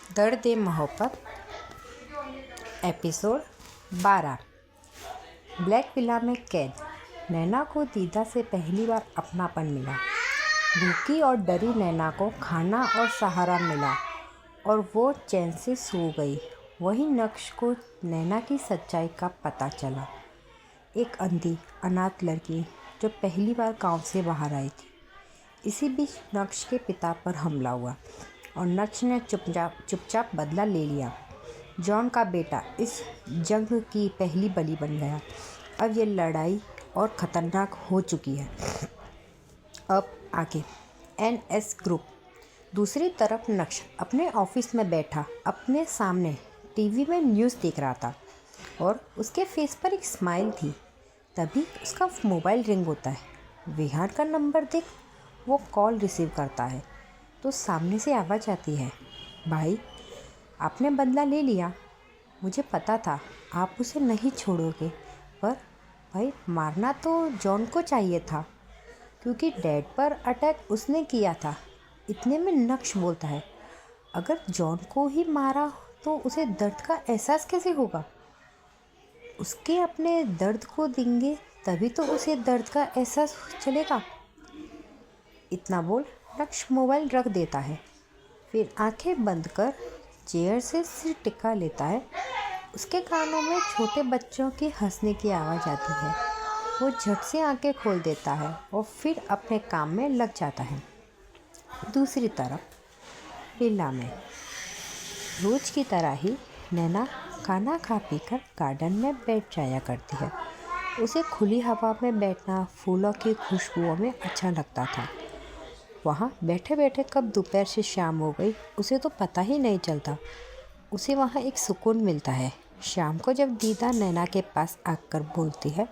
दर्द ए मोहब्बत episode 12। Black villa में कैद नैना को दीदा से पहली बार अपनापन मिला। भूखी और डरी नैना को खाना और सहारा मिला और वो चैन से सो गई। वहीं नक्श को नैना की सच्चाई का पता चला। एक अंधी अनाथ लड़की जो पहली बार गांव से बाहर आई थी। इसी बीच नक्श के पिता पर हमला हुआ और नक्श ने चुपचाप बदला ले लिया। जॉन का बेटा इस जंग की पहली बलि बन गया। अब ये लड़ाई और ख़तरनाक हो चुकी है। अब आगे एनएस ग्रुप। दूसरी तरफ नक्श अपने ऑफिस में बैठा अपने सामने टीवी में न्यूज़ देख रहा था और उसके फेस पर एक स्माइल थी। तभी उसका मोबाइल रिंग होता है। विहान का नंबर देख वो कॉल रिसीव करता है तो सामने से आवाज़ आती है, भाई आपने बदला ले लिया। मुझे पता था आप उसे नहीं छोड़ोगे, पर भाई मारना तो जॉन को चाहिए था क्योंकि डैड पर अटैक उसने किया था। इतने में नक्श बोलता है, अगर जॉन को ही मारा तो उसे दर्द का एहसास कैसे होगा? उसके अपने दर्द को देंगे तभी तो उसे दर्द का एहसास चलेगा। इतना बोल नक्श मोबाइल रख देता है। फिर आंखें बंद कर चेयर से सिर टिका लेता है। उसके कानों में छोटे बच्चों की हंसने की आवाज़ आती है। वो झट से आंखें खोल देता है और फिर अपने काम में लग जाता है। दूसरी तरफ विला में रोज की तरह ही नैना खाना खा पीकर गार्डन में बैठ जाया करती है। उसे खुली हवा में बैठना फूलों की खुशबुओं में अच्छा लगता था। वहाँ बैठे बैठे कब दोपहर से शाम हो गई उसे तो पता ही नहीं चलता। उसे वहाँ एक सुकून मिलता है। शाम को जब दीदा नैना के पास आकर बोलती है,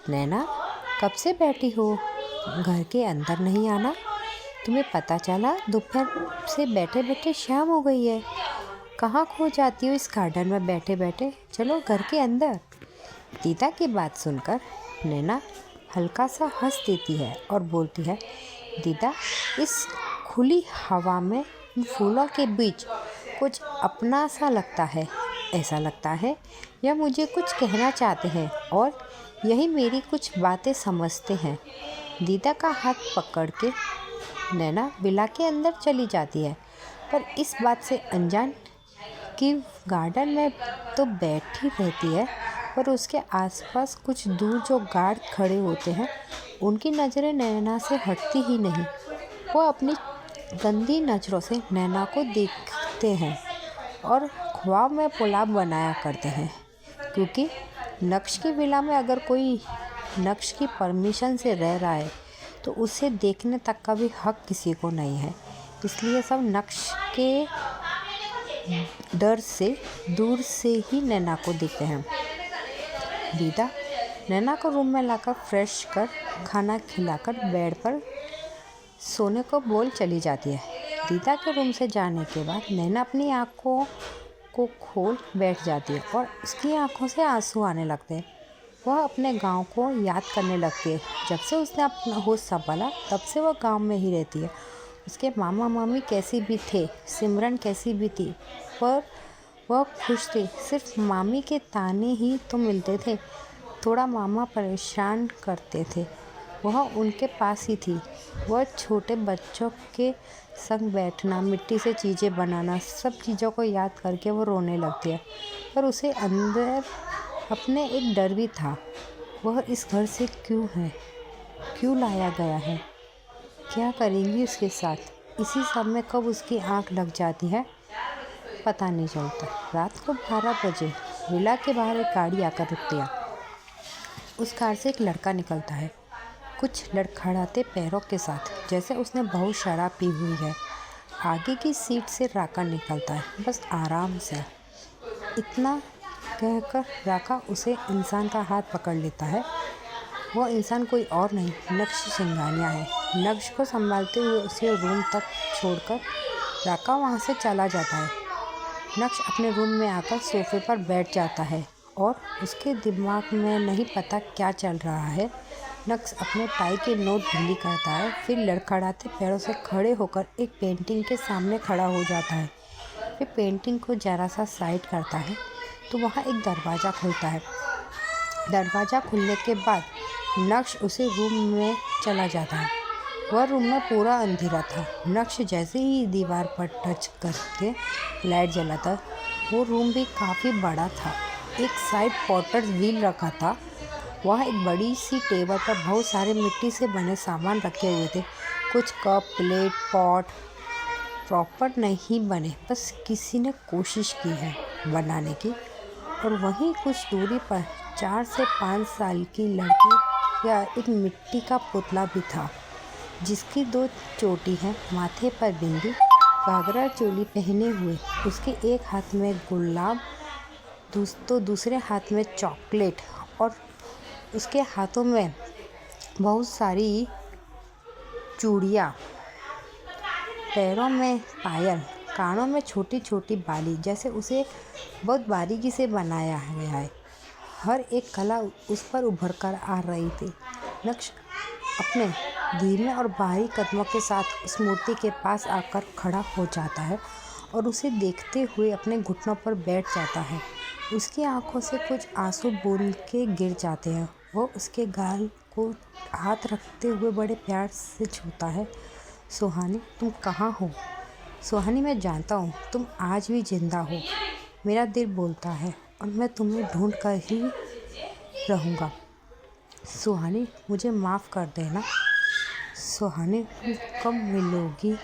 नैना कब से बैठी हो, घर के अंदर नहीं आना? तुम्हें पता चला दोपहर से बैठे बैठे शाम हो गई है। कहाँ खो जाती हो इस गार्डन में बैठे बैठे? चलो घर के अंदर। दीदा की बात सुनकर नैना हल्का सा हंस देती है और बोलती है, दीदा इस खुली हवा में फूलों के बीच कुछ अपना सा लगता है। ऐसा लगता है या मुझे कुछ कहना चाहते हैं और यही मेरी कुछ बातें समझते हैं। दीदा का हाथ पकड़ के नैना विला के अंदर चली जाती है, पर इस बात से अनजान कि गार्डन में तो बैठी रहती है, पर उसके आसपास कुछ दूर जो गार्ड खड़े होते हैं उनकी नज़रें नैना से हटती ही नहीं। वो अपनी गंदी नज़रों से नैना को देखते हैं और ख्वाब में पुलाव बनाया करते हैं, क्योंकि नक्श की विला में अगर कोई नक्श की परमिशन से रह रहा है तो उसे देखने तक का भी हक किसी को नहीं है। इसलिए सब नक्श के डर से दूर से ही नैना को देखते हैं। दीदा नैना को रूम में लाकर फ्रेश कर खाना खिलाकर बेड पर सोने को बोल चली जाती है। दीदा के रूम से जाने के बाद नैना अपनी आँखों को खोल बैठ जाती है और उसकी आँखों से आंसू आने लगते हैं। वह अपने गांव को याद करने लगती है। जब से उसने अपना होश संभाला तब से वह गांव में ही रहती है। उसके मामा मामी कैसी भी थे, सिमरन कैसी भी थी, पर वह खुश थी। सिर्फ मामी के ताने ही तो मिलते थे। थोड़ा मामा परेशान करते थे, वह उनके पास ही थी। वह छोटे बच्चों के संग बैठना, मिट्टी से चीज़ें बनाना, सब चीज़ों को याद करके वो रोने लगती है। पर उसे अंदर अपने एक डर भी था। वह इस घर से क्यों है, क्यों लाया गया है, क्या करेंगी उसके साथ? इसी सब में कब उसकी आंख लग जाती है पता नहीं चलता। रात को 12 बजे विला के बाहर एक गाड़ी आकर रुकती है। उस कार से एक लड़का निकलता है, कुछ लड़खड़ाते पैरों के साथ, जैसे उसने बहुत शराब पी हुई है। आगे की सीट से राका निकलता है, बस आराम से। इतना कहकर राका उसे इंसान का हाथ पकड़ लेता है। वो इंसान कोई और नहीं, नक्श सिंघानिया है। नक्श को संभालते हुए उसे रूम तक छोड़कर राका वहाँ से चला जाता है। नक्श अपने रूम में आकर सोफे पर बैठ जाता है और उसके दिमाग में नहीं पता क्या चल रहा है। नक्श अपने टाई के नोट ढीली करता है, फिर लड़खड़ाते पैरों से खड़े होकर एक पेंटिंग के सामने खड़ा हो जाता है। फिर पेंटिंग को ज़रा सा साइड करता है तो वहाँ एक दरवाज़ा खुलता है। दरवाज़ा खुलने के बाद नक्श उसे रूम में चला जाता है। वह रूम में पूरा अंधेरा था। नक्श जैसे ही दीवार पर टच करके लाइट जलाता, वो रूम भी काफ़ी बड़ा था। एक साइड पॉटर्स व्हील रखा था। वहाँ एक बड़ी सी टेबल पर बहुत सारे मिट्टी से बने सामान रखे हुए थे। कुछ कप, प्लेट, पॉट प्रॉपर नहीं बने, बस किसी ने कोशिश की है बनाने की। और वहीं कुछ दूरी पर 4 से 5 साल की लड़की या एक मिट्टी का पुतला भी था, जिसकी 2 चोटी है, माथे पर बिंदी, घाघरा चोली पहने हुए। उसके एक हाथ में गुलाब तो दूसरे हाथ में चॉकलेट, और उसके हाथों में बहुत सारी चूड़ियाँ, पैरों में पायल, कानों में छोटी छोटी बाली, जैसे उसे बहुत बारीकी से बनाया गया है। हर एक कला उस पर उभर कर आ रही थी। नक्श अपने धीमे और भारी कदमों के साथ उस मूर्ति के पास आकर खड़ा हो जाता है और उसे देखते हुए अपने घुटनों पर बैठ जाता है। उसकी आंखों से कुछ आंसू बूंद के गिर जाते हैं। वो उसके गाल को हाथ रखते हुए बड़े प्यार से छूता है। सुहानी, तुम कहाँ हो? सुहानी, मैं जानता हूँ तुम आज भी जिंदा हो। मेरा दिल बोलता है और मैं तुम्हें ढूंढ कर ही रहूँगा। सुहानी, मुझे माफ़ कर देना। सुहानी, तुम कब मिलोगी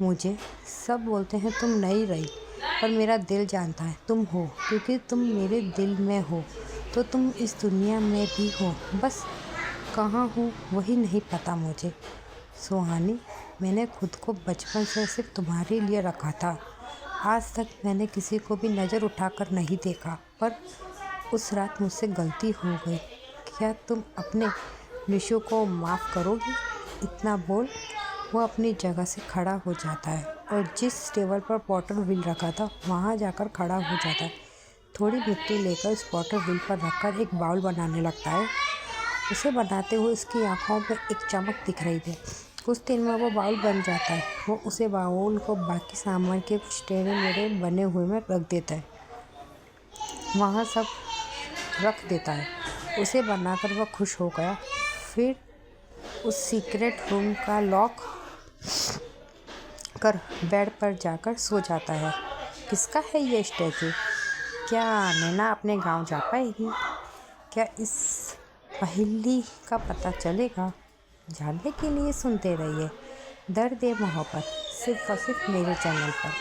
मुझे? सब बोलते हैं तुम नहीं रही, पर मेरा दिल जानता है तुम हो, क्योंकि तुम मेरे दिल में हो तो तुम इस दुनिया में भी हो। बस कहाँ हूँ वही नहीं पता मुझे। सुहानी, मैंने खुद को बचपन से सिर्फ तुम्हारे लिए रखा था। आज तक मैंने किसी को भी नज़र उठाकर नहीं देखा, पर उस रात मुझसे गलती हो गई। क्या तुम अपने निशु को माफ़ करोगी? इतना बोल वो अपनी जगह से खड़ा हो जाता है और जिस टेबल पर पॉटर व्हील रखा था वहाँ जाकर खड़ा हो जाता है। थोड़ी मिट्टी लेकर उस पॉटर व्हील पर रखकर एक बाउल बनाने लगता है। उसे बनाते हुए उसकी आंखों में एक चमक दिख रही थी। कुछ देर में वो बाउल बन जाता है। वो उसे बाउल को बाकी सामान के कुछ टेढ़े मेढ़े बने हुए में रख देता है। वहाँ सब रख देता है। उसे बनाकर वह खुश हो गया। फिर उस सीक्रेट रूम का लॉक कर बेड पर जाकर सो जाता है। किसका है ये स्टैचू? क्या नैना अपने गांव जा पाएगी? क्या इस पहेली का पता चलेगा? जानने के लिए सुनते रहिए दर्द ए मोहब्बत, सिर्फ और सिर्फ मेरे चैनल पर।